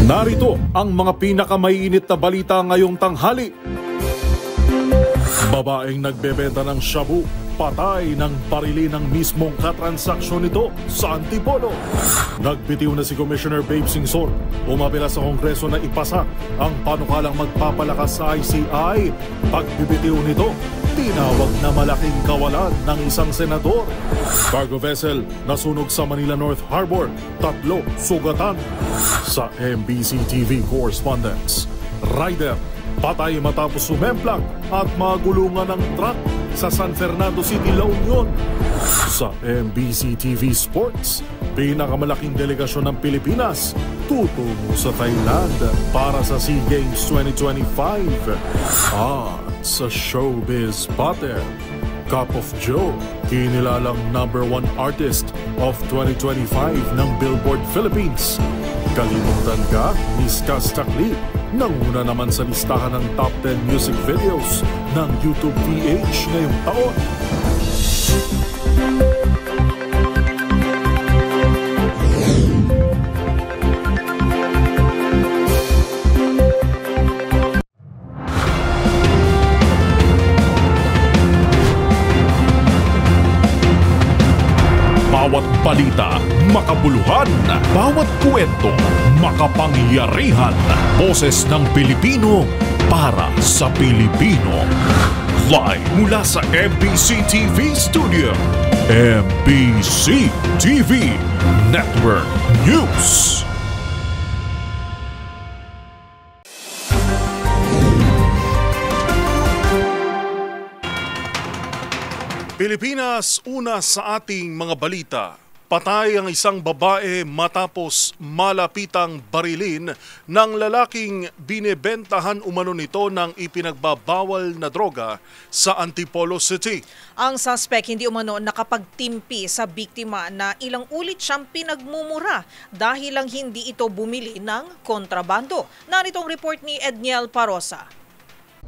Narito ang mga pinakamaiinit na balita ngayong tanghali. Babaeng nagbebenta ng shabu, patay ng barili ng mismong katransaksyon nito sa Antipolo. Nagbitiw na si Commissioner Babe Singson, umapela sa Kongreso na ipasa ang panukalang magpapalakas sa ICI. Pagbibitiw nito, tinawag na malaking kawalan ng isang senador. Cargo vessel nasunog sa Manila North Harbor, 3 sugatan. Sa MBC TV correspondents, rider patay matapos sumemplang at magulungan ng truck sa San Fernando City, La Union. Sa MBC TV Sports, pinakamalaking delegasyon ng Pilipinas tutungo sa Thailand para sa SEA Games 2025. At sa Showbiz Pattern, Cup of Joe, kinilalang #1 artist of 2025 ng Billboard Philippines. Kalimutan ka, Miss Kastakli, nanguna naman sa listahan ng top 10 music videos ng YouTube PH ngayong taon. Bawat balita, makabuluhan. Bawat kwento, makapangyarihan. Boses ng Pilipino para sa Pilipino. Live mula sa MBC TV Studio. MBC TV Network News. Pilipinas, una sa ating mga balita. Patay ang isang babae matapos malapitang barilin ng lalaking binebentahan umano nito ng ipinagbabawal na droga sa Antipolo City. Ang suspect hindi umano nakapagtimpi sa biktima na ilang ulit siyang pinagmumura dahil lang hindi ito bumili ng kontrabando. Narito ang report ni Edniel Parosa.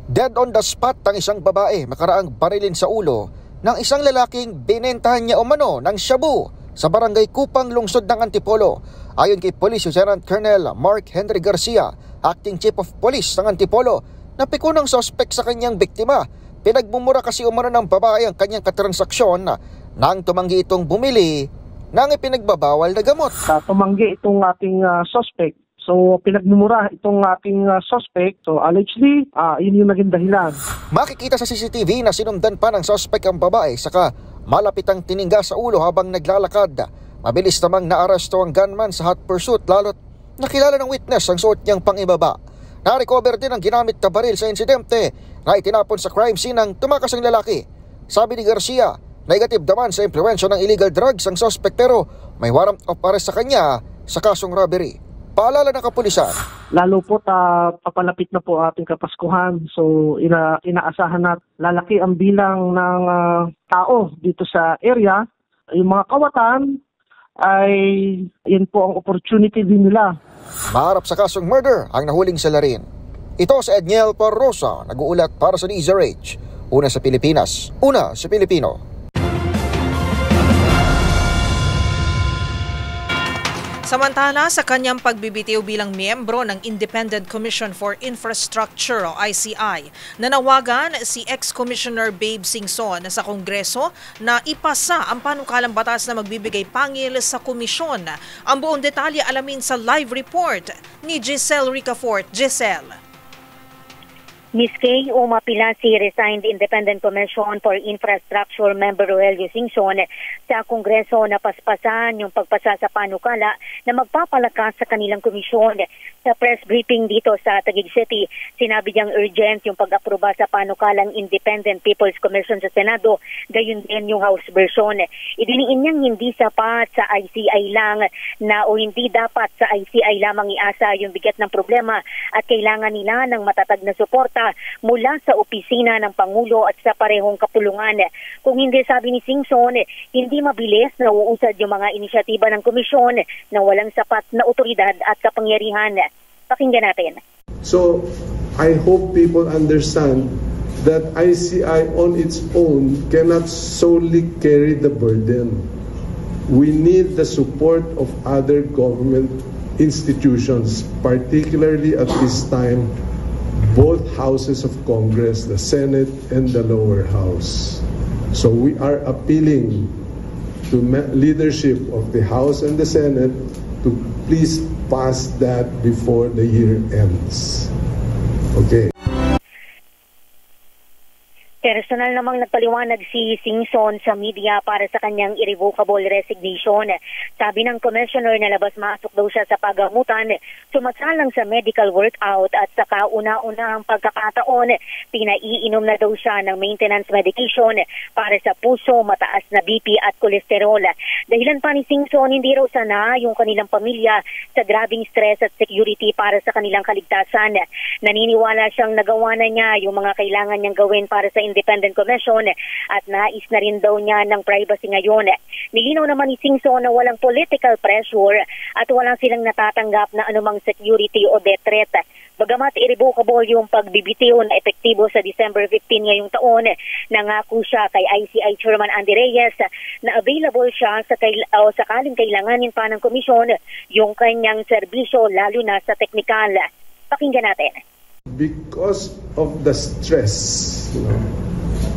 Dead on the spot ang isang babae makaraang barilin sa ulo ng isang lalaking binentahan niya umano ng shabu sa barangay Kupang, lungsod ng Antipolo. Ayon kay Police Lieutenant Colonel Mark Henry Garcia, Acting Chief of Police ng Antipolo, napiko ng suspect sa kanyang biktima. Pinagmumura kasi umano ng babae ang kanyang katransaksyon nang tumanggi itong bumili ng ipinagbabawal na gamot. Tumanggi itong ating suspect. So, pinagmumura itong ating suspect. So, allegedly, yun yung naging dahilan. Makikita sa CCTV na sinundan pa ng suspect ang babae, saka malapitang tiningga sa ulo habang naglalakad. Mabilis namang naaresto ang gunman sa hot pursuit, lalo't nakilala ng witness ang suot niyang pangibaba. Na-recover din ang ginamit na baril sa insidente na itinapon sa crime scene ng tumakas ang lalaki. Sabi ni Garcia, negative naman sa impluwensya ng illegal drugs ang suspect pero may warrant of arrest sa kanya sa kasong robbery. Paalala ng kapulisan. Lalo po papalapit na po ating Kapaskuhan. So inaasahan na lalaki ang bilang ng tao dito sa area. Yung mga kawatan ay yun po ang opportunity din nila. Maharap sa kasong murder ang nahuling salarin. Ito sa Edniel Parosa, nag-uulat para sa DZRH. Una sa Pilipinas, una sa Pilipino. Samantala, sa kanyang pagbibitiw bilang miyembro ng Independent Commission for Infrastructure o ICI, nanawagan si ex-Commissioner Babe Singson sa Kongreso na ipasa ang panukalang batas na magbibigay pangil sa komisyon. Ang buong detalye alamin sa live report ni Giselle Ricafort. Giselle. Ms. Kay, umapila si resigned Independent Commission for Infrastructure member Rogelio Singson sa Kongreso na paspasan yung pagpasa sa panukala na magpapalakas sa kanilang komisyon. Sa press briefing dito sa Taguig City, sinabi niyang urgent yung pag-aproba sa panukalang Independent People's Commission sa Senado, gayon din yung House version. Idiniin niyang hindi sapat sa ICI lang na o hindi dapat sa ICI lamang iasa yung bigat ng problema at kailangan nila ng matatag na suporta mula sa opisina ng Pangulo at sa parehong kapulungan. Kung hindi, sabi ni Singson, hindi mabilis na uusad yung mga inisyatiba ng komisyon na walang sapat na otoridad at kapangyarihan. Pakinggan natin. So, I hope people understand that ICI on its own cannot solely carry the burden. We need the support of other government institutions, particularly at this time, both houses of Congress, the Senate and the lower house. So we are appealing to leadership of the House and the Senate to please pass that before the year ends. Okay. Personal namang nagpaliwanag si Singson sa media para sa kanyang irrevocable resignation. Sabi ng commissioner na labas-masok daw siya sa pagamutan, sumasalang sa medical workout at sa kauna-unahang pagkakataon, pinaiinom na daw siya ng maintenance medication para sa puso, mataas na BP at kolesterol. Dahilan pa ni Singson, hindi raw sana yung kanilang pamilya sa grabing stress at security para sa kanilang kaligtasan. Naniniwala siyang nagawa na niya yung mga kailangan niyang gawin para sa Independent Commission at nais na rin daw niya ng privacy ngayon. Nilinaw naman ni Singson na walang political pressure at walang silang natatanggap na anumang security o death threat. Bagamat irrevocable yung pagbibitiw na epektibo sa December 15 ngayong taon, nangako siya kay ICI Chairman Andy Reyes na available siya sa sakaling kailanganin pa ng komisyon yung kanyang serbisyo lalo na sa teknikal. Pakinggan natin. Because of the stress,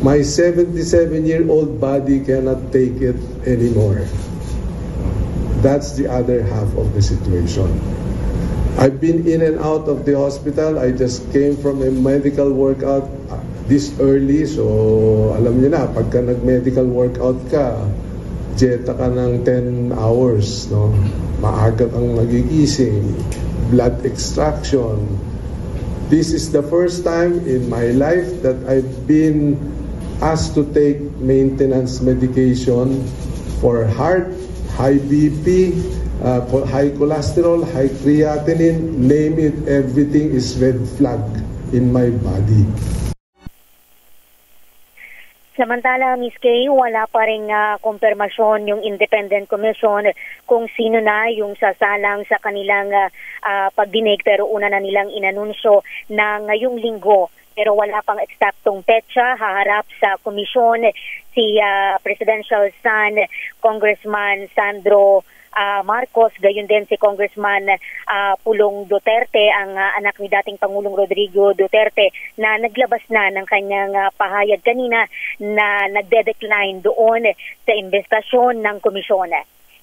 my 77-year-old body cannot take it anymore. That's the other half of the situation. I've been in and out of the hospital. I just came from a medical workout this early. So, alam niyo na, pagka nag-medical workout ka, jeta ka ng 10 hours. No? Maaga kang magigising, blood extraction. This is the first time in my life that I've been asked to take maintenance medication for heart, high BP, high cholesterol, high creatinine, name it, everything is red flag in my body. Samantala, Ms. Kay, wala pa rin kumpirmasyon yung Independent Commission kung sino na yung sasalang sa kanilang pagdinig, pero una na nilang inanunsyo na ngayong linggo. Pero wala pang eksaktong petsa, haharap sa komisyon si Presidential son, Congressman Sandro Marcos, gayon din si Congressman Pulong Duterte, ang anak ni dating Pangulong Rodrigo Duterte, na naglabas na ng kanyang pahayag kanina na nagde-decline doon sa investasyon ng komisyon.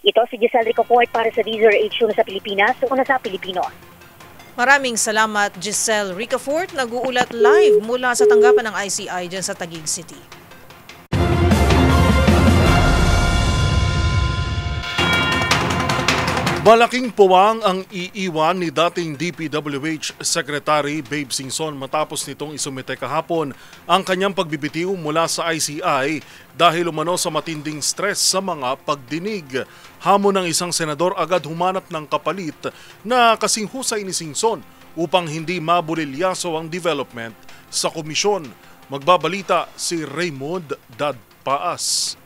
Ito si Giselle Ricoport para sa DZRH sa Pilipinas, una sa Pilipino. Maraming salamat, Giselle Ricoport, nag-uulat live mula sa tanggapan ng ICI dyan sa Taguig City. Malaking puwang ang iiwan ni dating DPWH Secretary Babe Singson matapos nitong isumite kahapon ang kanyang pagbibitiw mula sa ICI dahil umano sa matinding stress sa mga pagdinig. Hamon ng isang senador agad humanap ng kapalit na kasing husay ni Singson upang hindi mabulilyaso ang development sa komisyon. Magbabalita si Raymond Dadpaas.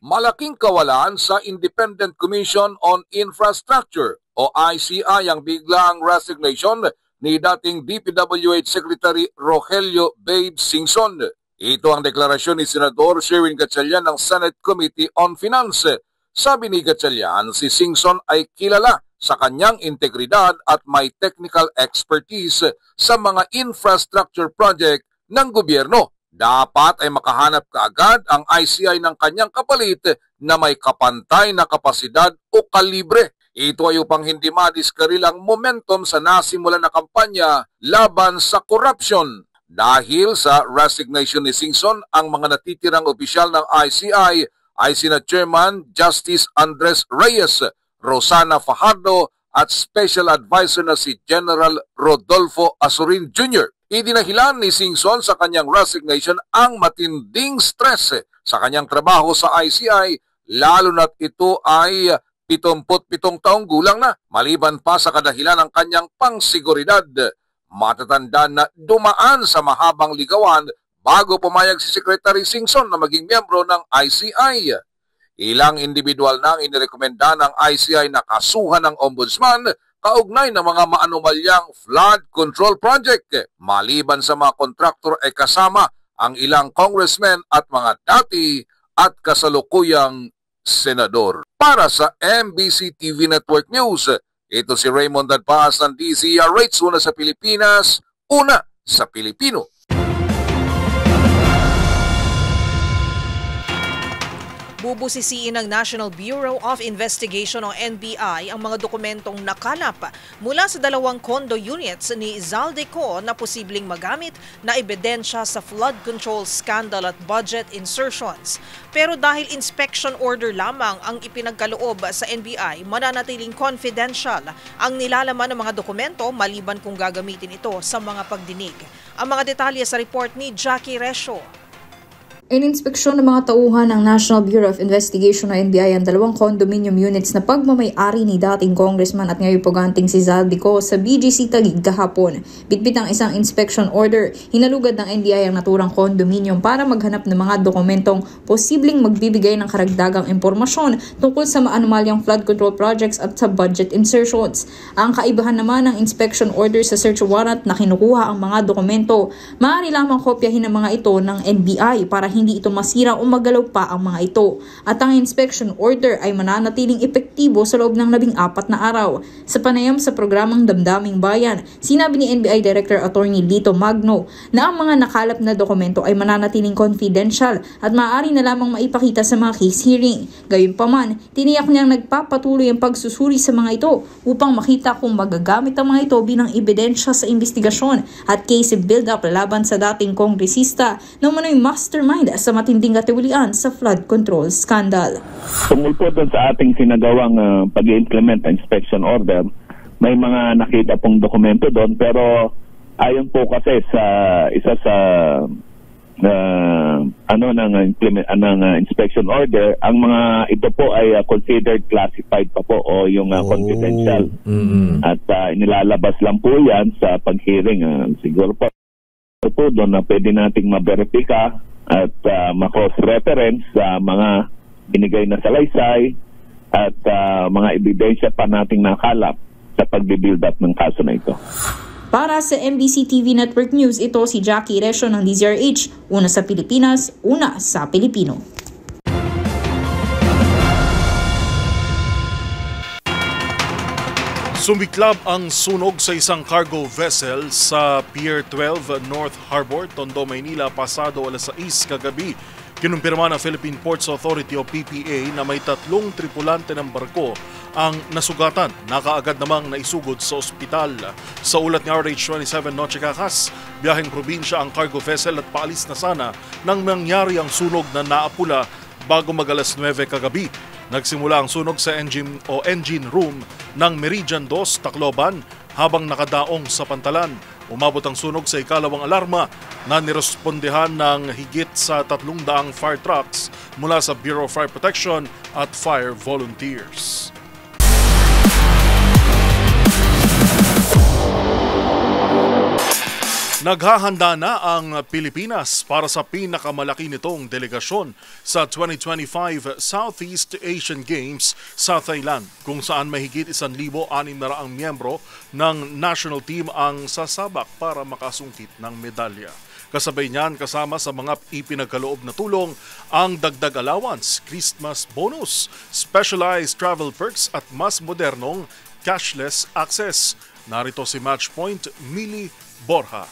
Malaking kawalan sa Independent Commission on Infrastructure o ICI ang biglang resignation ni dating DPWH Secretary Rogelio Babe Singson. Ito ang deklarasyon ni Senador Sherwin Gatchalian ng Senate Committee on Finance. Sabi ni Gatchalian, si Singson ay kilala sa kanyang integridad at may technical expertise sa mga infrastructure project ng gobyerno. Dapat ay makahanap kaagad ang ICI ng kanyang kapalit na may kapantay na kapasidad o kalibre. Ito ay upang hindi madiskaril ang momentum sa nasimulan na kampanya laban sa corruption. Dahil sa resignation ni Singson, ang mga natitirang opisyal ng ICI ay sina Chairman Justice Andres Reyes, Rosana Fajardo at Special Advisor na si General Rodolfo Azurin Jr. Idinahilan ni Singson sa kanyang resignation ang matinding stress sa kanyang trabaho sa ICI, lalo na't ito ay 77 taong gulang na. Maliban pa sa kadahilan ng kanyang pangsiguridad, matatanda na dumaan sa mahabang ligawan bago pumayag si Secretary Singson na maging miyembro ng ICI. Ilang individual nang inirekomenda ng ICI na kasuhan ng Ombudsman kaugnay ng mga maanumalyang flood control project. Maliban sa mga kontraktor ay kasama ang ilang congressmen at mga dati at kasalukuyang senador. Para sa MBC TV Network News, Ito si Raymond Dadpas ng DZRH, una sa Pilipinas, una sa Pilipino. Bubusisiin ng National Bureau of Investigation o NBI ang mga dokumentong nakalap mula sa 2 condo units ni Zaldico na posibleng magamit na ebidensya sa flood control scandal at budget insertions. Pero dahil inspection order lamang ang ipinagkaloob sa NBI, mananatiling confidential ang nilalaman ng mga dokumento maliban kung gagamitin ito sa mga pagdinig. Ang mga detalye sa report ni Jackie Resho. Ininspeksyon ng mga tauhan ng National Bureau of Investigation o NBI ang 2 condominium units na pagmamay-ari ni dating congressman at ngayon poganting si Zaldico sa BGC Taguig kahapon. Bitbit ang isang inspection order, hinalugad ng NBI ang naturang condominium para maghanap ng mga dokumentong posibleng magbibigay ng karagdagang impormasyon tungkol sa maanumalyang flood control projects at sa budget insertions. Ang kaibahan naman ng inspection order sa search warrant na kinukuha ang mga dokumento, maaari lamang kopyahin ng mga ito ng NBI para hindi ito masira o magalaw pa ang mga ito. At ang inspection order ay mananatiling epektibo sa loob ng 14 na araw. Sa panayam sa programang Damdaming Bayan, sinabi ni NBI Director Attorney Lito Magno na ang mga nakalap na dokumento ay mananatiling confidential at maaari na lamang maipakita sa mga case hearing. Gayunpaman, tiniyak niyang nagpapatuloy ang pagsusuri sa mga ito upang makita kung magagamit ang mga ito bilang ebidensya sa investigasyon at case build-up laban sa dating kongresista na umano'y mastermind sa matinding katiwalian sa flood control scandal. Tungkol po doon sa ating sinagawang pag-implement ng inspection order, may mga nakita pong dokumento doon pero ayon po kasi sa isa sa ng inspection order, ang mga ito po ay considered classified pa po o yung confidential. At inilalabas lang po yan sa pag-hearing. Siguro po doon na pwede nating maberipika at ma-cross-reference sa mga binigay na salaysay at mga ebidensya pa nating nakalap sa pag-build up ng kaso na ito. Para sa MBC TV Network News, ito si Jackie Resho ng DZRH, una sa Pilipinas, una sa Pilipino. Sumiklab ang sunog sa isang cargo vessel sa Pier 12 North Harbor, Tondo, Maynila, pasado alas 6 kagabi. Kinumpirma ng Philippine Ports Authority o PPA na may 3 tripulante ng barko ang nasugatan. Nakaagad namang naisugod sa ospital. Sa ulat ni RH27 Noche Cacas, biyaheng probinsya ang cargo vessel at paalis na sana nang mangyari ang sunog na naapula bago mag-alas 9 kagabi. Nagsimula ang sunog sa engine room ng Meridian 2, Tacloban habang nakadaong sa Pantalan. Umabot ang sunog sa ikalawang alarma na nirespondehan ng higit sa 300 fire trucks mula sa Bureau of Fire Protection at Fire Volunteers. Naghahanda na ang Pilipinas para sa pinakamalaki nitong delegasyon sa 2025 Southeast Asian Games sa Thailand, kung saan mahigit 1,600 miyembro ng national team ang sasabak para makasungkit ng medalya. Kasabay niyan, kasama sa mga ipinagkaloob na tulong ang dagdag allowance, Christmas bonus, specialized travel perks at mas modernong cashless access. Narito si Matchpoint Millie Borja.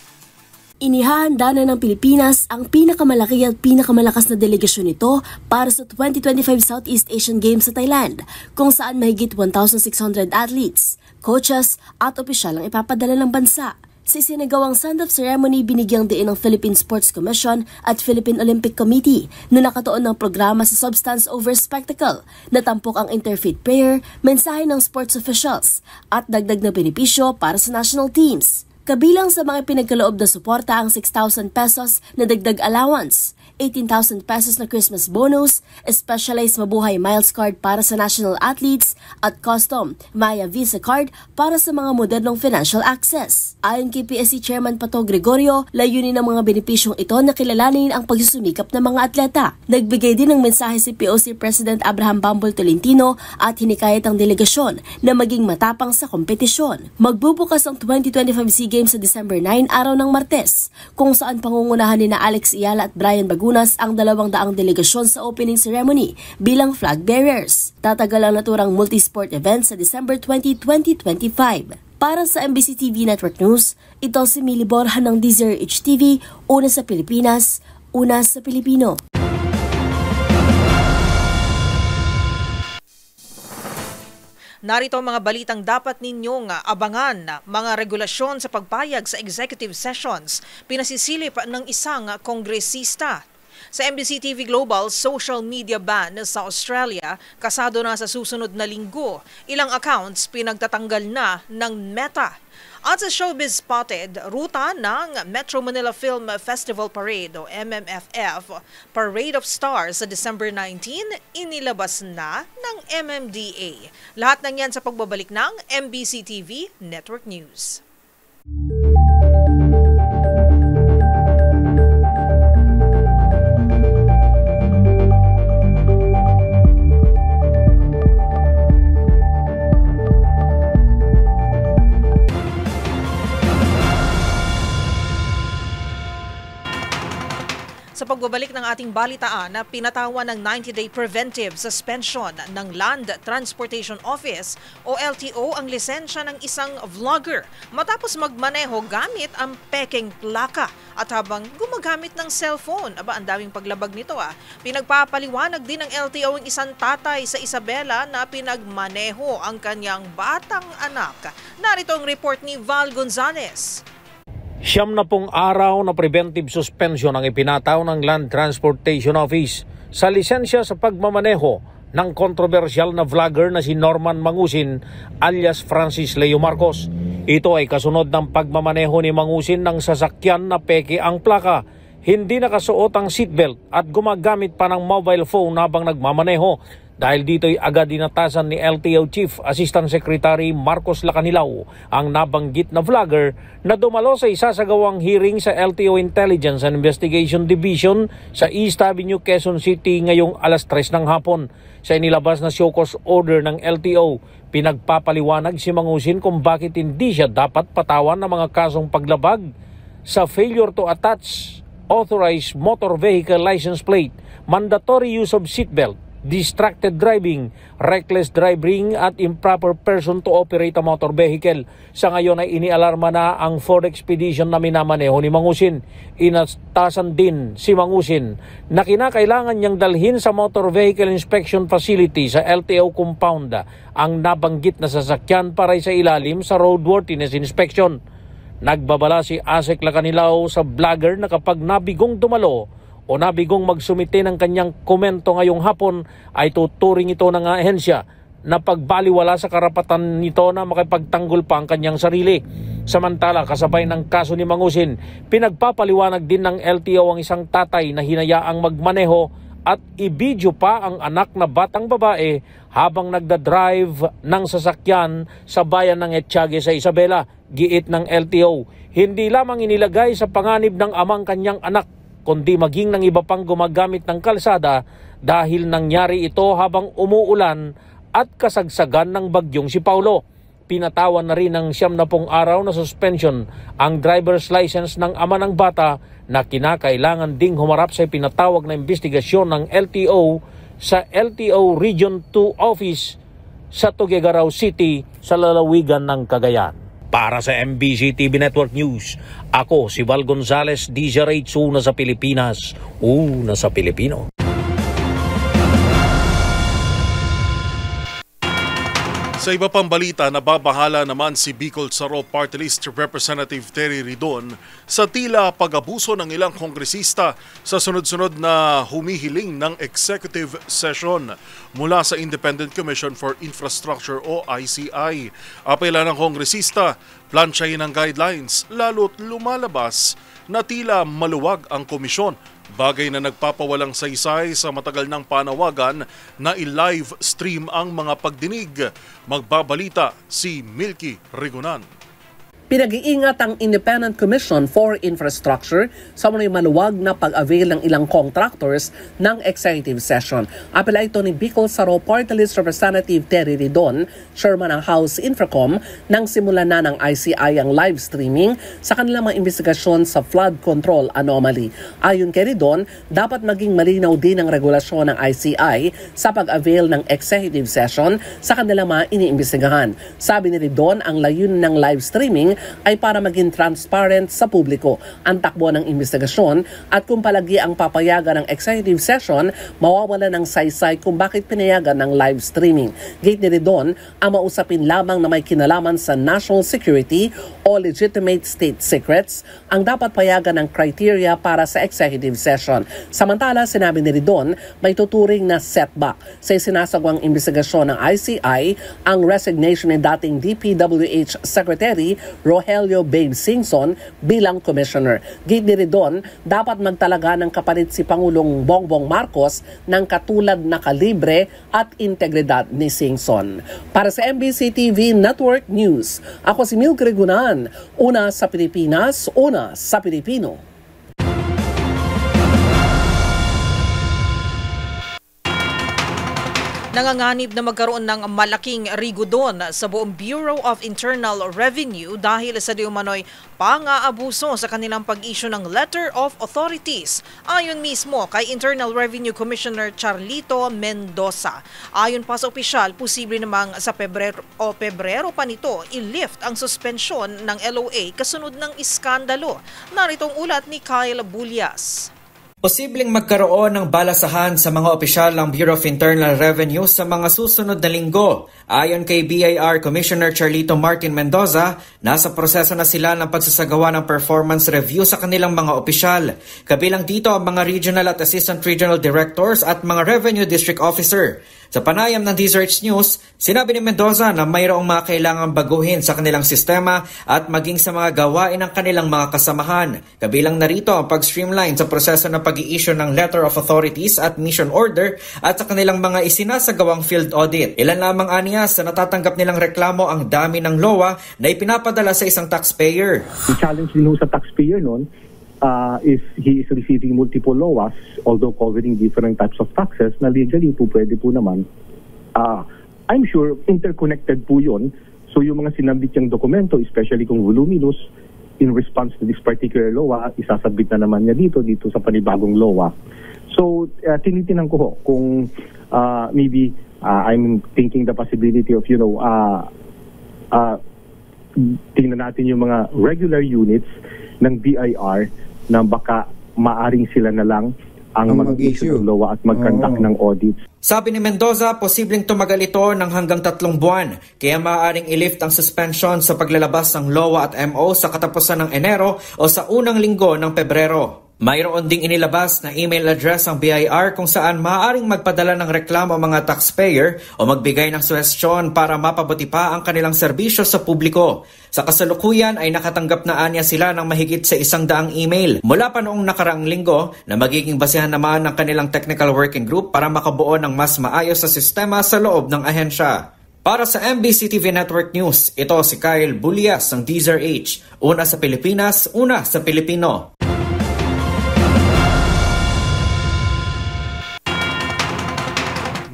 Inihahanda na ng Pilipinas ang pinakamalaki at pinakamalakas na delegasyon nito para sa 2025 Southeast Asian Games sa Thailand, kung saan mahigit 1,600 athletes, coaches at opisyal ang ipapadala ng bansa. Sa isinagawang send-off ceremony, binigyang diin ng Philippine Sports Commission at Philippine Olympic Committee na nakatuon ng programa sa Substance Over Spectacle, natampok ang interfaith prayer, mensahe ng sports officials at dagdag na benepisyo para sa national teams. Kabilang sa mga pinagkaloob na suporta ang 6,000 pesos na dagdag allowance, 18,000 pesos na Christmas bonus, specialized mabuhay miles card para sa national athletes at custom Maya Visa card para sa mga modernong financial access. Ayon kay PSC Chairman Pato Gregorio, layunin ng mga benepisyong ito na kilalanin ang pagsusumikap ng mga atleta. Nagbigay din ng mensahe si POC President Abraham Bambol Tolentino at hinikayat ang delegasyon na maging matapang sa kompetisyon. Magbubukas ang 2025 SEA Games sa December 9, araw ng Martes, kung saan pangungunahan ni Alex Iyala at Brian Bagu Lagunas ang 200 delegasyon sa opening ceremony bilang flag bearers. Tatagal ang naturang multi-sport event sa December 20, 2025. Para sa MBC TV Network News, ito si Millie Borja ng DZRH TV, una sa Pilipinas, una sa Pilipino. Narito ang mga balitang dapat ninyong abangan. Mga regulasyon sa pagpayag sa executive sessions, pinasisilip ng isang kongresista. Sa MBC TV Global social media ban sa Australia, kasado na sa susunod na linggo. Ilang accounts pinagtatanggal na ng Meta. At sa Showbiz Spotted, ruta ng Metro Manila Film Festival Parade o MMFF, Parade of Stars sa December 19, inilabas na ng MMDA. Lahat ng yan sa pagbabalik ng MBC TV Network News. Sa pagbabalik ng ating balitaan, pinatawan ng 90-day preventive suspension ng Land Transportation Office o LTO ang lisensya ng isang vlogger matapos magmaneho gamit ang pekeng plaka at habang gumagamit ng cellphone. Aba, ang daming paglabag nito . Pinagpapaliwanag din ng LTO ang isang tatay sa Isabela na pinagmaneho ang kanyang batang anak. Narito ang report ni Val Gonzalez. 70 araw na preventive suspension ang ipinataw ng Land Transportation Office sa lisensya sa pagmamaneho ng kontrobersyal na vlogger na si Norman Mangusin alias Francis Leo Marcos. Ito ay kasunod ng pagmamaneho ni Mangusin ng sasakyan na peke ang plaka, hindi nakasuot ang seatbelt at gumagamit pa ng mobile phone habang nagmamaneho. Dahil dito'y agad dinatasan ni LTO Chief Assistant Secretary Marcos Lacanilaw ang nabanggit na vlogger na dumalo sa isasagawang hearing sa LTO Intelligence and Investigation Division sa East Avenue, Quezon City ngayong alas 3 ng hapon. Sa inilabas na show cause order ng LTO, pinagpapaliwanag si Mangusin kung bakit hindi siya dapat patawan ng mga kasong paglabag sa failure to attach authorized motor vehicle license plate, mandatory use of seatbelt, distracted driving, reckless driving at improper person to operate a motor vehicle. Sa ngayon ay inialarma na ang Ford Expedition na minamaneho ni Mangusin. Inatasan din si Mangusin na kinakailangan niyang dalhin sa Motor Vehicle Inspection Facility sa LTO compound ang nabanggit na sasakyan para sa ilalim sa roadworthiness inspection. Nagbabala si Asek Lacanilaw sa vlogger na kapag nabigong dumalo o nabigong magsumite ng kanyang komento ngayong hapon ay tuturing ito ng ahensya na pagbaliwala sa karapatan nito na makipagtanggol pa ang kanyang sarili. Samantala, kasabay ng kaso ni Mangusin, pinagpapaliwanag din ng LTO ang isang tatay na hinayaang magmaneho at ibidyo pa ang anak na batang babae habang nagdadrive ng sasakyan sa bayan ng Etxague sa Isabela. Giit ng LTO, hindi lamang inilagay sa panganib ng amang kanyang anak, kundi maging ng iba pang gumagamit ng kalsada dahil nangyari ito habang umuulan at kasagsagan ng bagyong si Paulo. Pinatawan na rin ng 70 araw na suspension ang driver's license ng ama ng bata na kinakailangan ding humarap sa pinatawag na investigasyon ng LTO sa LTO Region 2 Office sa Tuguegarao City sa lalawigan ng Cagayan. Para sa MBC TV Network News, ako si Val Gonzalez, DZRH, una sa Pilipinas, una sa Pilipino. Sa iba pang balita, nababahala naman si Bicol Saro Party List Representative Terry Ridon sa tila pag-abuso ng ilang kongresista sa sunod-sunod na humihiling ng executive session mula sa Independent Commission for Infrastructure o ICI. Apela ng kongresista, plansyahin ang guidelines lalo't lumalabas na tila maluwag ang komisyon. Bagay na nagpapawalang saysay sa matagal ng panawagan na i-live stream ang mga pagdinig. Magbabalita si Milky Rigunan. Pinag-iingat ang Independent Commission for Infrastructure sa mga maluwag na pag-avail ng ilang contractors ng executive session. Apela ito ni Bicol Saro Party List Representative Terry Ridon, Chairman ng House Infracom, nang simulan na ng ICI ang live streaming sa kanilang mga investigasyon sa flood control anomaly. Ayon kay Ridon, dapat maging malinaw din ang regulasyon ng ICI sa pag-avail ng executive session sa kanilang mga iniimbestigahan. Sabi ni Ridon, ang layunin ng live streaming ay para maging transparent sa publiko ang takbo ng investigasyon at kung palagi ang papayagan ng executive session, mawawala ng saysay kung bakit pinayagan ng live streaming. Gate ni Ridon, ang mausapin lamang na may kinalaman sa national security o legitimate state secrets ang dapat payagan ng criteria para sa executive session. Samantala, sinabi ni Ridon, may tuturing na setback sa sinasagawang investigasyon ng ICI ang resignation ni dating DPWH Secretary Rogelio Babe Singson bilang commissioner. Gate ni Ridon, dapat magtalaga ng kapalit si Pangulong Bongbong Marcos ng katulad na kalibre at integridad ni Singson. Para sa MBC TV Network News, ako si Mil Gregunan, una sa Pilipinas, una sa Pilipino. Nanganganib na magkaroon ng malaking rigudon sa buong Bureau of Internal Revenue dahil sa diumanoy pang-aabuso sa kanilang pag-issue ng Letter of Authorities. Ayon mismo kay Internal Revenue Commissioner Charlito Mendoza. Ayon pa sa opisyal, posible namang sa Pebrero pa nito i-lift ang suspensyon ng LOA kasunod ng iskandalo. Naritong ulat ni Kyle Bulyas. Posibleng magkaroon ng balasahan sa mga opisyal ng Bureau of Internal Revenue sa mga susunod na linggo. Ayon kay BIR Commissioner Charlito Martin Mendoza, nasa proseso na sila ng pagsasagawa ng performance review sa kanilang mga opisyal. Kabilang dito ang mga regional at assistant regional directors at mga revenue district officer. Sa panayam ng DZRH News, sinabi ni Mendoza na mayroong mga kailangang baguhin sa kanilang sistema at maging sa mga gawain ng kanilang mga kasamahan. Kabilang narito ang pag-streamline sa proseso ng pag-i-issue ng Letter of Authorities at Mission Order at sa kanilang mga isinasagawang field audit. Ilan lamang aniya sa natatanggap nilang reklamo ang dami ng LOA na ipinapadala sa isang taxpayer. The challenge din sa taxpayer noon, if he is receiving multiple LOAs, although covering different types of taxes, na legally po pwede po naman, I'm sure interconnected po yun. So yung mga sinabit yung dokumento, especially kung voluminous, in response to this particular LOA, isasabit na naman niya dito sa panibagong LOA. So tinitinan ko ho, kung maybe I'm thinking the possibility of, tingnan natin yung mga regular units ng BIR na baka maaring sila na lang ang mag-issue ng LOA at mag-conduct ng audits. Sabi ni Mendoza, posibleng tumagal ito ng hanggang 3 buwan, kaya maaaring i-lift ang suspension sa paglalabas ng LOA at MO sa katapusan ng Enero o sa unang linggo ng Pebrero. Mayroon ding inilabas na email address ang BIR kung saan maaaring magpadala ng reklamo mga taxpayer o magbigay ng suhestyon para mapabuti pa ang kanilang serbisyo sa publiko. Sa kasalukuyan ay nakatanggap na anya sila ng mahigit sa 100 email mula pa noong nakaraang linggo na magiging basehan naman ng kanilang technical working group para makabuo ng mas maayos na sistema sa loob ng ahensya. Para sa MBC TV Network News, ito si Kyle Bulyas ng DZRH. Una sa Pilipinas, una sa Pilipino.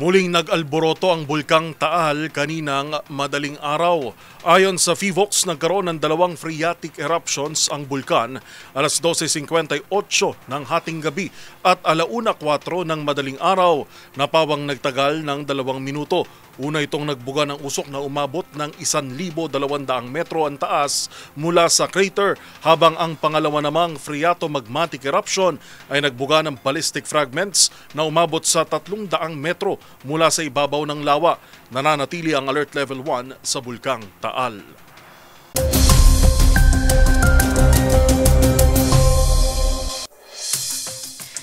Muling nag-alboroto ang Bulkang Taal kaninang madaling araw. Ayon sa FIVOX, nagkaroon ng 2 phreatic eruptions ang bulkan alas 12:58 ng hating gabi at 1:04 ng madaling araw na pawang nagtagal ng 2 minuto. Una itong nagbuga ng usok na umabot ng 1,200 metro ang taas mula sa crater, habang ang pangalawa namang phreatomagmatic eruption ay nagbuga ng ballistic fragments na umabot sa 300 metro mula sa ibabaw ng lawa. Nananatili ang Alert Level 1 sa Bulkang Taal.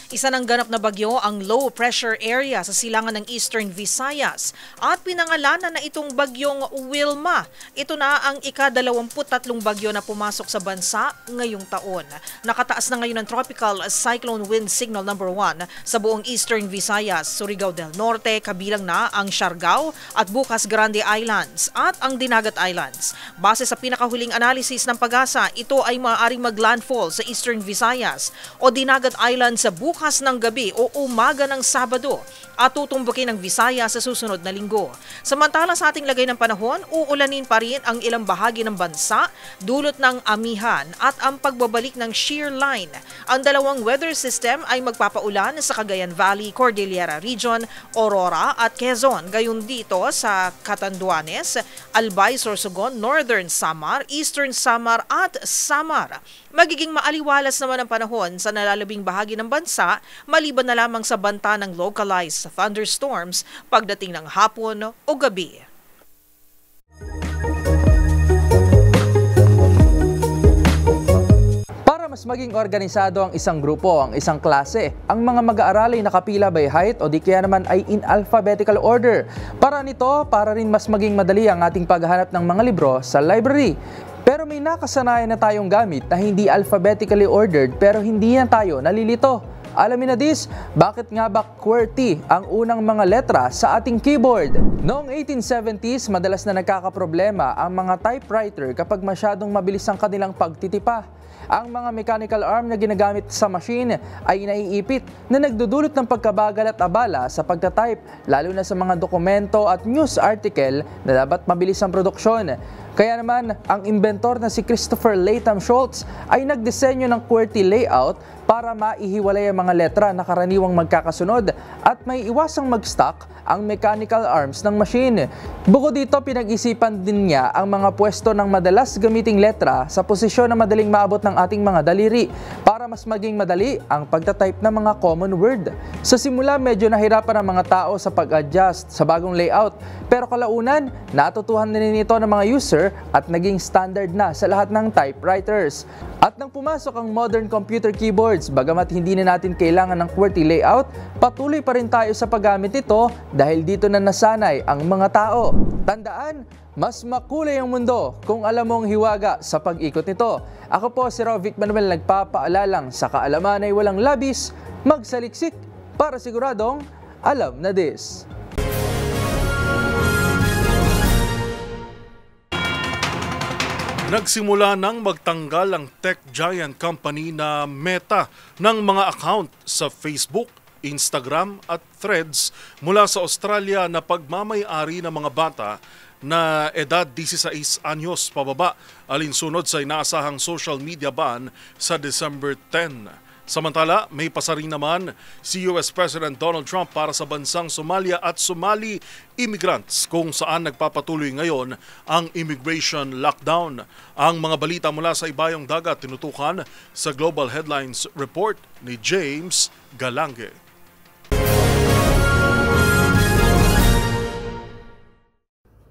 Isa ng ganap na bagyo ang low pressure area sa silangan ng Eastern Visayas at pinangalanan na itong bagyong Wilma. Ito na ang ika-23 bagyo na pumasok sa bansa ngayong taon. Nakataas na ngayon ang Tropical Cyclone Wind Signal number 1 sa buong Eastern Visayas, Surigao del Norte, kabilang na ang Siargao at Bukas Grande Islands at ang Dinagat Islands. Base sa pinakahuling analysis ng Pag-asa, ito ay maaaring maglandfall sa Eastern Visayas o Dinagat Islands sa bukas ng gabi o umaga ng Sabado at tutumbukin ng Visayas sa susunod na linggo. Samantala sa ating lagay ng panahon, uulanin pa rin ang ilang bahagi ng bansa dulot ng amihan at ang pagbabalik ng shear line. Ang dalawang weather system ay magpapaulan sa Cagayan Valley, Cordillera Region, Aurora at Quezon. Gayon dito sa Catanduanes, Albay, Sorsogon, Northern Samar, Eastern Samar at Samar. Magiging maaliwalas naman ang panahon sa nalalabing bahagi ng bansa maliban na lamang sa banta ng localized thunderstorms pagdating ng hapon o gabi. Para mas maging organisado ang isang grupo, ang isang klase, ang mga mag-aaral ay nakapila by height o di kaya naman ay in alphabetical order. Para nito, para rin mas maging madali ang ating paghahanap ng mga libro sa library. Pero may nakasanayan na tayong gamit na hindi alphabetically ordered pero hindi na tayo nalilito. Alamin na this, bakit nga ba QWERTY ang unang mga letra sa ating keyboard? Noong 1870s, madalas na nagkakaproblema ang mga typewriter kapag masyadong mabilis ang kanilang pagtitipa. Ang mga mechanical arm na ginagamit sa machine ay naiipit na nagdudulot ng pagkabagal at abala sa pagtatype, lalo na sa mga dokumento at news article na dapat mabilis ang produksyon. Kaya naman, ang inventor na si Christopher Latham Schultz ay nagdisenyo ng QWERTY layout para maihiwalay ang mga letra na karaniwang magkakasunod at may iwasang mag-stock ang mechanical arms ng machine. Bukod dito, pinag-isipan din niya ang mga pwesto ng madalas gamiting letra sa posisyon na madaling maabot ng ating mga daliri para mas maging madali ang pagtatype ng mga common word. Sa simula, medyo nahirapan ang mga tao sa pag-adjust sa bagong layout, pero kalaunan, natutuhan din nito ng mga user at naging standard na sa lahat ng typewriters. At nang pumasok ang modern computer keyboards, bagamat hindi na natin kailangan ng QWERTY layout, patuloy pa rin tayo sa paggamit nito dahil dito na nasanay ang mga tao. Tandaan, mas makulay ang mundo kung alam mong hiwaga sa pag-ikot nito. Ako po si Rovic Manuel, nagpapaalalang sa kaalaman ay walang labis, magsaliksik para siguradong alam na this. Nagsimula nang magtanggal ang tech giant company na Meta ng mga account sa Facebook, Instagram at Threads mula sa Australia na pagmamay-ari ng mga bata na edad 16 anyos pababa, alinsunod sa inaasahang social media ban sa December 10. Samantala, may pasaring naman si US President Donald Trump para sa bansang Somalia at Somali immigrants kung saan nagpapatuloy ngayon ang immigration lockdown. Ang mga balita mula sa ibayong dagat tinutukan sa Global Headlines Report ni James Galange.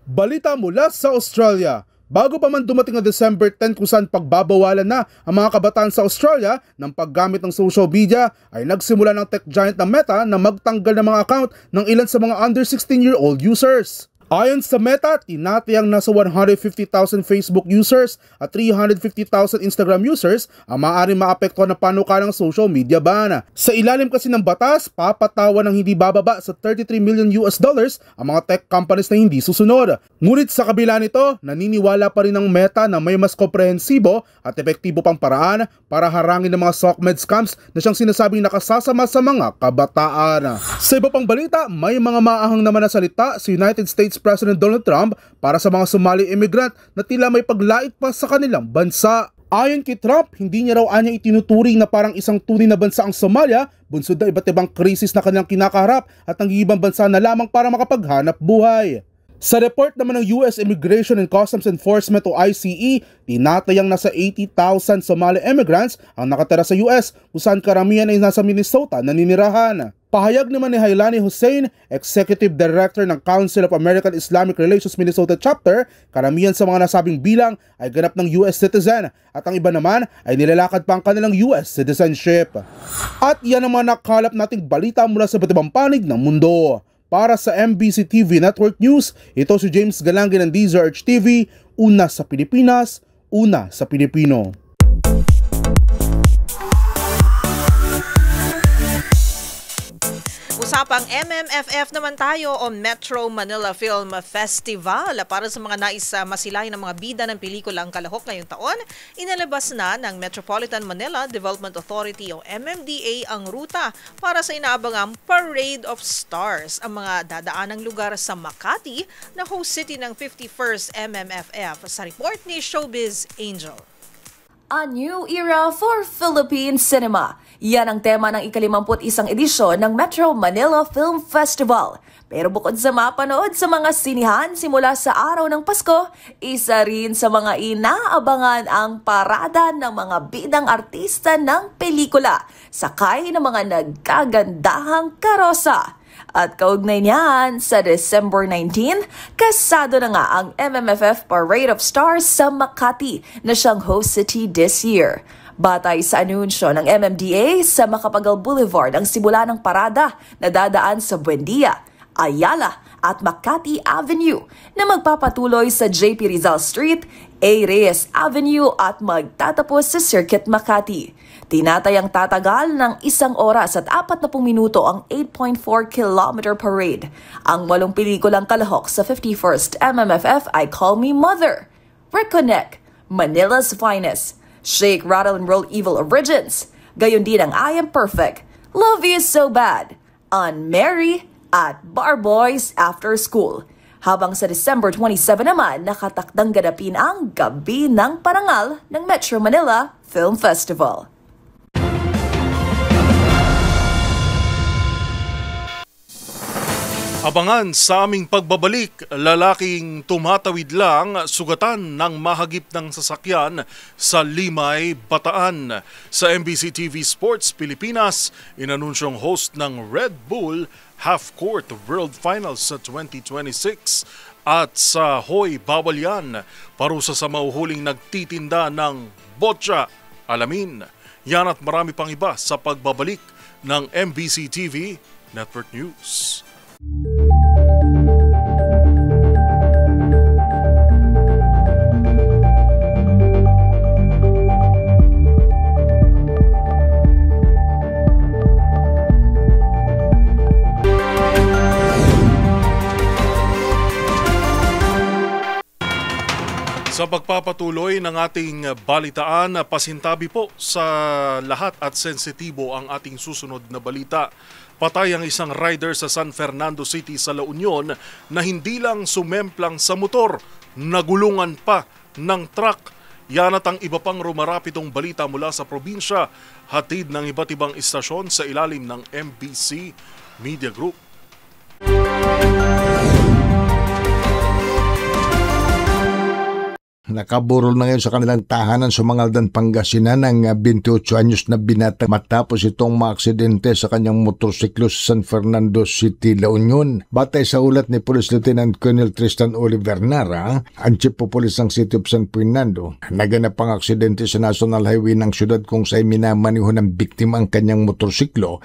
Balita mula sa Australia. Bago pa man dumating ang December 10 kung saan pagbabawalan na ang mga kabataan sa Australia ng paggamit ng social media, ay nagsimula ng tech giant na Meta na magtanggal ng mga account ng ilan sa mga under 16-year-old users. Ayon sa Meta, tinatayang nasa 150,000 Facebook users at 350,000 Instagram users ang maaaring maapektuhan ng panukalang social media ban. Sa ilalim kasi ng batas, papatawan ng hindi bababa sa $33 million ang mga tech companies na hindi susunod. Ngunit sa kabila nito, naniniwala pa rin ng Meta na may mas komprehensibo at epektibo pang paraan para harangin ng mga SOCMED scams na siyang sinasabing nakasasama sa mga kabataan. Sa iba pang balita, may mga maahang naman na salita sa United States President Donald Trump para sa mga Somali immigrant na tila may paglait pa sa kanilang bansa. Ayon kay Trump, hindi niya raw anya itinuturing na parang isang tunay na bansa ang Somalia, bunsod na iba't ibang krisis na kanilang kinakaharap at nangihibang bansa na lamang para makapaghanap buhay. Sa report naman ng US Immigration and Customs Enforcement o ICE, tinatayang nasa 80,000 Somali immigrants ang nakatira sa US kung saan karamihan ay nasa Minnesota na ninirahan. Pahayag naman ni Hailani Hussein, Executive Director ng Council of American Islamic Relations Minnesota Chapter, karamihan sa mga nasabing bilang ay ganap ng US citizen at ang iba naman ay nilalakad pa ang kanilang US citizenship. At yan naman nakalap nating balita mula sa iba't ibang panig ng mundo. Para sa MBC TV Network News, ito si James Galangin ng DZRH TV, una sa Pilipinas, una sa Pilipino. Usapang MMFF naman tayo o Metro Manila Film Festival. Para sa mga nais masilayan ng mga bida ng pelikulang Kalahok ngayong taon, inalabas na ng Metropolitan Manila Development Authority o MMDA ang ruta para sa inaabangang Parade of Stars. Ang mga dadaanang lugar sa Makati na host city ng 51st MMFF. Sa report ni Showbiz Angel. A new era for Philippine cinema. Yan ang tema ng ika-51 edisyon ng Metro Manila Film Festival. Pero bukod sa mapanood sa mga sinihan simula sa araw ng Pasko, isa rin sa mga inaabangan ang parada ng mga bidang artista ng pelikula, sakay ng mga nagkagandahang karosa. At kaugnay niyan, sa December 19, kasado na nga ang MMFF Parade of Stars sa Makati na siyang host city this year. Batay sa anunsyo ng MMDA, sa Macapagal Boulevard ang simula ng parada na dadaan sa Buendia, Ayala at Makati Avenue na magpapatuloy sa JP Rizal Street, A. Reyes Avenue at magtatapos sa Circuit Makati. Tinatayang tatagal ng 1 oras at 40 minuto ang 8.4-kilometer parade. Ang 8 pelikulang kalahok sa 51st MMFF ay Call Me Mother, Reconnect, Manila's Finest, Shake, Rattle and Roll Evil Origins, gayon din ang I Am Perfect, Love You So Bad, Unmarry at Bar Boys After School. Habang sa December 27 naman, nakatakdang ganapin ang Gabi ng Parangal ng Metro Manila Film Festival. Abangan sa aming pagbabalik, lalaking tumatawid lang sugatan ng mahagip ng sasakyan sa Limay, Bataan. Sa MBC TV Sports Pilipinas, inanunsyong host ng Red Bull Half-Court World Finals sa 2026. At sa Hoy, Bawal Yan, parusa sa mauhuling nagtitinda ng botcha. Alamin, yan at marami pang iba sa pagbabalik ng MBC TV Network News. Sa pagpapatuloy ng ating balitaan, pasintabi po sa lahat at sensitibo ang ating susunod na balita. Patay ang isang rider sa San Fernando City sa La Union na hindi lang sumemplang sa motor, nagulungan pa ng truck. Yan at ang iba pang rumarapitong balita mula sa probinsya, hatid ng iba't ibang istasyon sa ilalim ng MBC Media Group. Nakaburol na ngayon sa kanilang tahanan sa Mangaldan, Pangasinan ang 28 anyos na binata matapos itong maaksidente sa kanyang motorsiklo sa San Fernando City, La Union. Batay sa ulat ni Police Lieutenant Colonel Tristan Oliver Nara, ang Chief of Police ng City of San Fernando, naganap ang aksidente sa National Highway ng syudad kung saan minamaniho ng biktima ang kanyang motorsiklo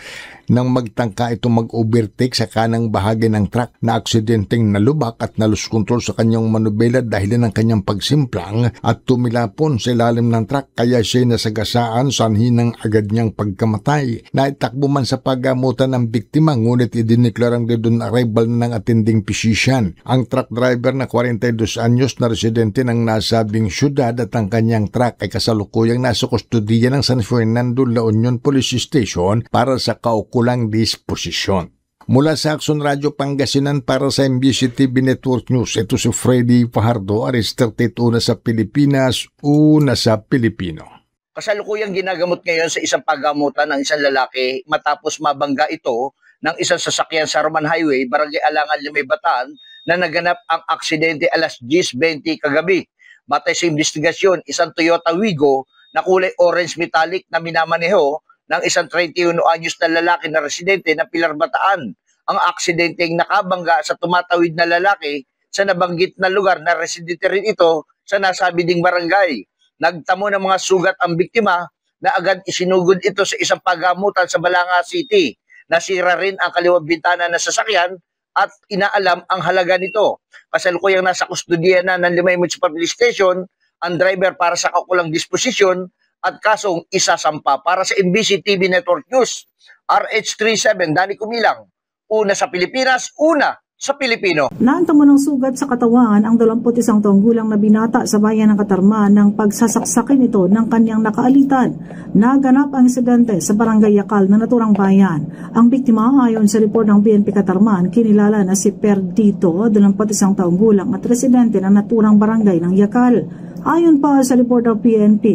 nang magtangka itong mag-overtake sa kanang bahagi ng truck. Na aksidenteng nalubak at na-lose control sa kanyang manubela dahil ng kanyang pagsimplang at tumilapon sa ilalim ng truck, kaya siya nasagasaan sanhi ng agad niyang pagkamatay. Naitakbo man sa paggamutan ng biktima ngunit idineklarang dead on arrival ng attending physician. Ang truck driver na 42 anyos na residente ng nasabing syudad at ang kanyang truck ay kasalukuyang nasa kustodiya ng San Fernando La Union Police Station para sa kaukulang disposisyon. Mula sa Action Radio Pangasinan para sa MBC TV Network News, ito si Freddy Fajardo, arrested una sa Pilipinas, una sa Pilipino. Kasalukuyang ginagamot ngayon sa isang paggamutan ng isang lalaki matapos mabangga ito ng isang sasakyan sa Roman Highway, Barangay Alangan, Limay, Bataan, na naganap ang aksidente alas 10:20 kagabi. Batay sa investigasyon, isang Toyota Wigo na kulay orange metallic na minamaneho ng isang 31 anyos na lalaki na residente ng Pilar Bataan. Ang aksidenteng nakabangga sa tumatawid na lalaki sa nabanggit na lugar na residente rin ito sa nasabi ding barangay. Nagtamo ng mga sugat ang biktima na agad isinugod ito sa isang paggamutan sa Balanga City. Nasira rin ang kaliwang bintana ng sasakyan at inaalam ang halaga nito. Kasalukuyang nasa kustodiya na ng Limay Municipal Police Station ang driver para sa kaukulang disposisyon at kasong isasampa. Para sa MBC TV Network News, RH37, Danny Kumilang. Una sa Pilipinas, una sa Pilipino. Naantamo ng sugat sa katawan ang 21 taong gulang na binata sa bayan ng Katarman ng pagsasaksakin ito ng kanyang nakaalitan. Naganap ang insidente sa Barangay Yakal na naturang bayan. Ang biktima ayon sa report ng PNP Katarman, kinilala na si Perdito, 21 taong gulang at residente ng naturang barangay ng Yakal. Ayon pa sa report ng PNP,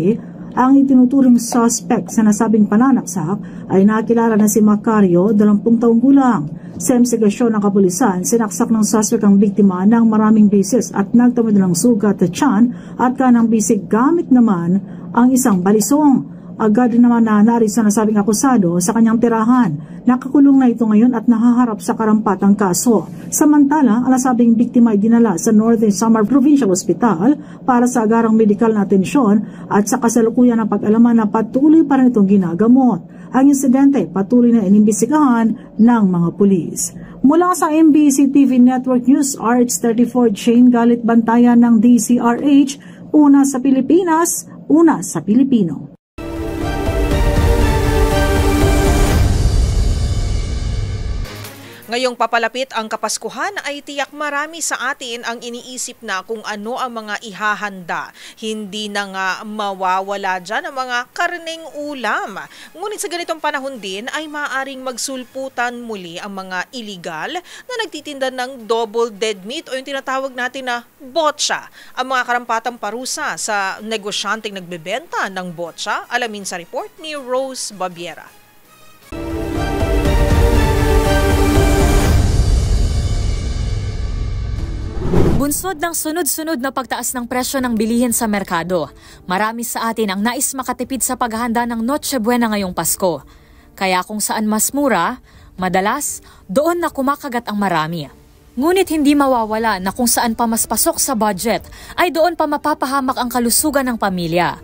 ang itinuturing suspect sa nasabing pananaksak ay nakilala na si Macario, 20 taong gulang. Sa investigasyon ng kapulisan, sinaksak ng suspect ang biktima ng maraming beses at nagtamo ng sugat sa tiyan at kanang bisig gamit naman ang isang balisong. Agad naman na naaresto na nasabing akusado sa kanyang tirahan. Nakakulong na ito ngayon at nahaharap sa karampatang kaso. Samantala, ang nasabing biktima ay dinala sa Northern Samar Provincial Hospital para sa agarang medikal na atensyon at sa kasalukuyan ng pag-alaman na patuloy pa rin itong ginagamot. Ang insidente patuloy na inimbestigahan ng mga pulis. Mula sa MBC TV Network News, RH34 Shane Galit Bantayan ng DCRH, una sa Pilipinas, una sa Pilipino. Ngayong papalapit ang Kapaskuhan ay tiyak marami sa atin ang iniisip na kung ano ang mga ihahanda. Hindi na nga mawawala dyan ang mga karneng ulam. Ngunit sa ganitong panahon din ay maaaring magsulputan muli ang mga iligal na nagtitinda ng double dead meat o yung tinatawag natin na botcha. Ang mga karampatang parusa sa negosyanteng nagbebenta ng botcha, alamin sa report ni Rose Babiera. Bunsod ng sunod-sunod na pagtaas ng presyo ng bilihin sa merkado, marami sa atin ang nais makatipid sa paghahanda ng Noche Buena ngayong Pasko. Kaya kung saan mas mura, madalas, doon na kumakagat ang marami. Ngunit hindi mawawala na kung saan pa mas pasok sa budget, ay doon pa mapapahamak ang kalusugan ng pamilya.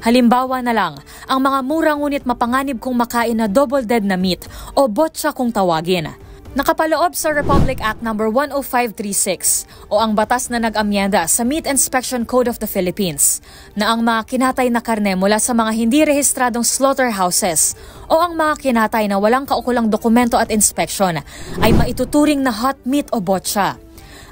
Halimbawa na lang, ang mga mura ngunit mapanganib kung makain na double dead na meat o botcha kung tawagin. Nakapaloob sa Republic Act No. 10536 o ang batas na nag-amyenda sa Meat Inspection Code of the Philippines na ang mga kinatay na karne mula sa mga hindi rehistradong slaughterhouses o ang mga kinatay na walang kaukulang dokumento at inspeksyon ay maituturing na hot meat o botcha.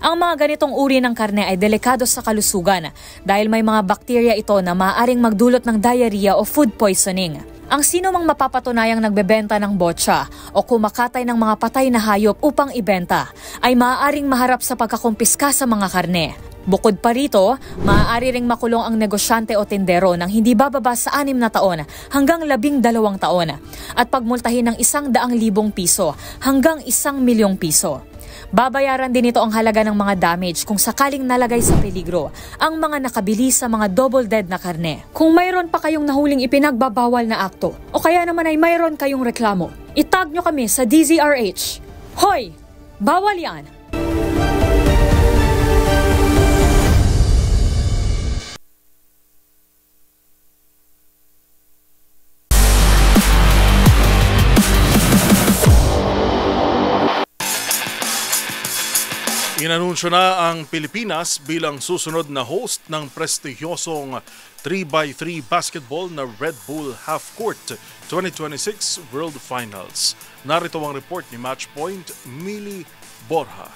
Ang mga ganitong uri ng karne ay delikado sa kalusugan dahil may mga bakterya ito na maaaring magdulot ng diarrhea o food poisoning. Ang sino mang mapapatunayang nagbebenta ng botcha o kumakatay ng mga patay na hayop upang ibenta ay maaaring maharap sa pagkakumpiska sa mga karne. Bukod pa rito, maaari ring makulong ang negosyante o tindero ng hindi bababa sa 6 na taon hanggang 12 taon at pagmultahin ng 100,000 piso hanggang 1 milyong piso. Babayaran din ito ang halaga ng mga damage kung sakaling nalagay sa peligro ang mga nakabili sa mga double dead na karne. Kung mayroon pa kayong nahuling ipinagbabawal na akto o kaya naman ay mayroon kayong reklamo, itag nyo kami sa DZRH. Hoy! Bawal yan! Inanunsyo na ang Pilipinas bilang susunod na host ng prestigyosong 3x3 basketball na Red Bull Half Court 2026 World Finals. Narito ang report ni Matchpoint, Mili Borja.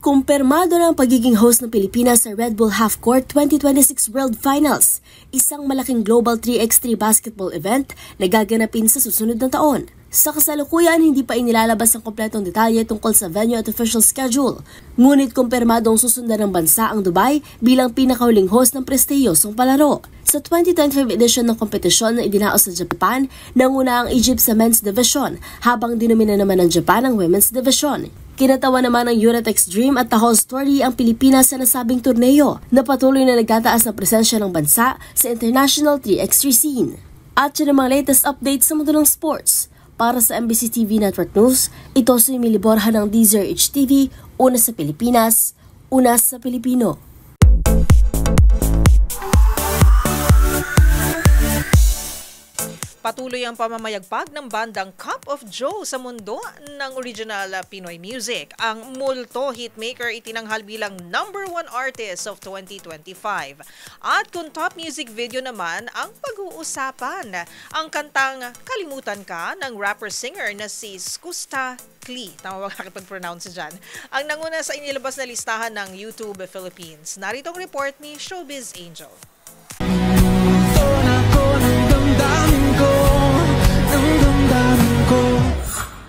Kumpirmado na ang pagiging host ng Pilipinas sa Red Bull Half Court 2026 World Finals, isang malaking global 3x3 basketball event na gaganapin sa susunod na taon. Sa kasalukuyan, hindi pa inilalabas ang kompletong detalye tungkol sa venue at official schedule. Ngunit kumpirmadong susundan ng bansa ang Dubai bilang pinakahuling host ng prestiyosong palaro. Sa 2025 edition ng kompetisyon na idinaos sa Japan, nanguna ang Egypt sa men's division, habang dinomina naman ng Japan ang women's division. Kinatawa naman ng Uratex Dream at Tahoe Story ang Pilipinas sa nasabing torneo na patuloy na nagtataas ng presensya ng bansa sa international 3x3 scene. At yun ang mga latest updates sa mundo ng sports. Para sa MBC TV Network News, ito si Emily Borja ng DZRH TV, una sa Pilipinas, una sa Pilipino. Patuloy ang pamamayagpag ng bandang Cup of Joe sa mundo ng original Pinoy music. Ang multo hitmaker itinanghal bilang #1 artist of 2025. At kung top music video naman ang pag-uusapan, ang kantang Kalimutan Ka ng rapper-singer na si Skusta Klee. Tama ba kakipag-pronounce dyan? Ang nanguna sa inilabas na listahan ng YouTube Philippines. Narito ang report ni Showbiz Angel.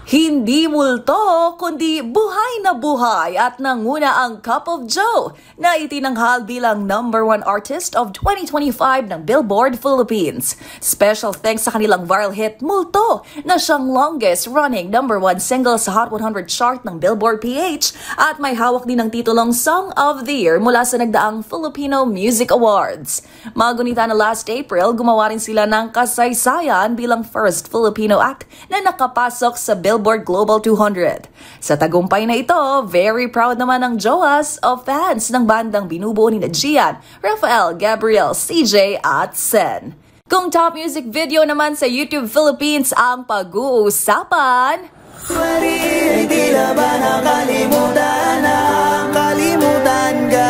Hindi multo, kundi buhay na buhay at nanguna ang Cup of Joe na itinanghal bilang #1 artist of 2025 ng Billboard Philippines. Special thanks sa kanilang viral hit Multo na siyang longest running #1 single sa Hot 100 chart ng Billboard PH at may hawak din ng titulong Song of the Year mula sa nagdaang Filipino Music Awards. Magunita na last April, gumawa rin sila ng kasaysayan bilang first Filipino act na nakapasok sa Billboard Global 200. Sa tagumpay na ito, very proud naman ang jowas of fans ng bandang binubuo ni Gian, Rafael, Gabriel, CJ at Sen. Kung top music video naman sa YouTube Philippines ang pag-uusapan, Hindi na ba nakalimutan ang kalimutan ka?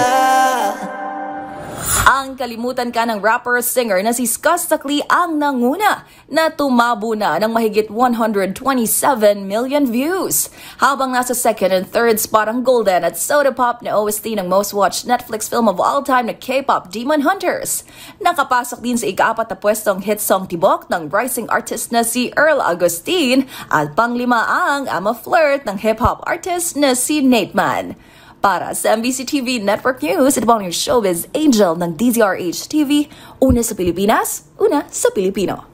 Ang Kalimutan Ka ng rapper-singer na si Skusta Klee ang nanguna na tumabo na ng mahigit 127 million views. Habang nasa second and third spot ang Golden at Soda Pop na OST ng most watched Netflix film of all time na K-pop Demon Hunters. Nakapasok din sa ika-4 na pwestong hit song Tibok ng rising artist na si Earl Agustin at panglima ang I'm a Flirt ng hip-hop artist na si Nate Man. Para sa MBC TV Network News, ito po ang yung Showbiz Angel ng DZRH TV, una sa Pilipinas, una sa Pilipino.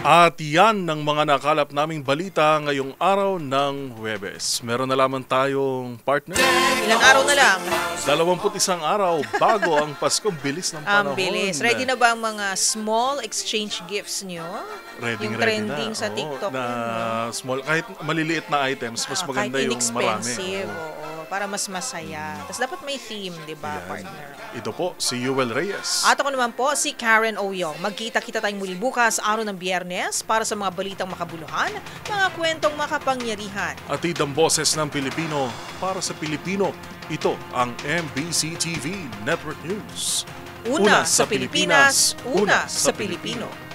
At yan ng mga nakalap naming balita ngayong araw ng Huwebes. Meron na lamang tayong partner. Ilang araw na lang? 21 araw bago ang Pasko. Bilis ng panahon. Ang bilis. Ready na ba ang mga small exchange gifts nyo? Ready, yung ready trending na. sa TikTok. Na small, kahit maliliit na items, mas maganda yung marami. Inexpensive, para mas masaya. Tapos dapat may theme, di ba, partner? Ito po, si Yuel Reyes. At ako naman po, si Karen Oyong. Magkita-kita tayong muli bukas, araw ng Biyernes, para sa mga balitang makabuluhan, mga kwentong makapangyarihan. Atid ang boses ng Pilipino para sa Pilipino. Ito ang MBC TV Network News. Una sa Pilipinas, una sa Pilipino.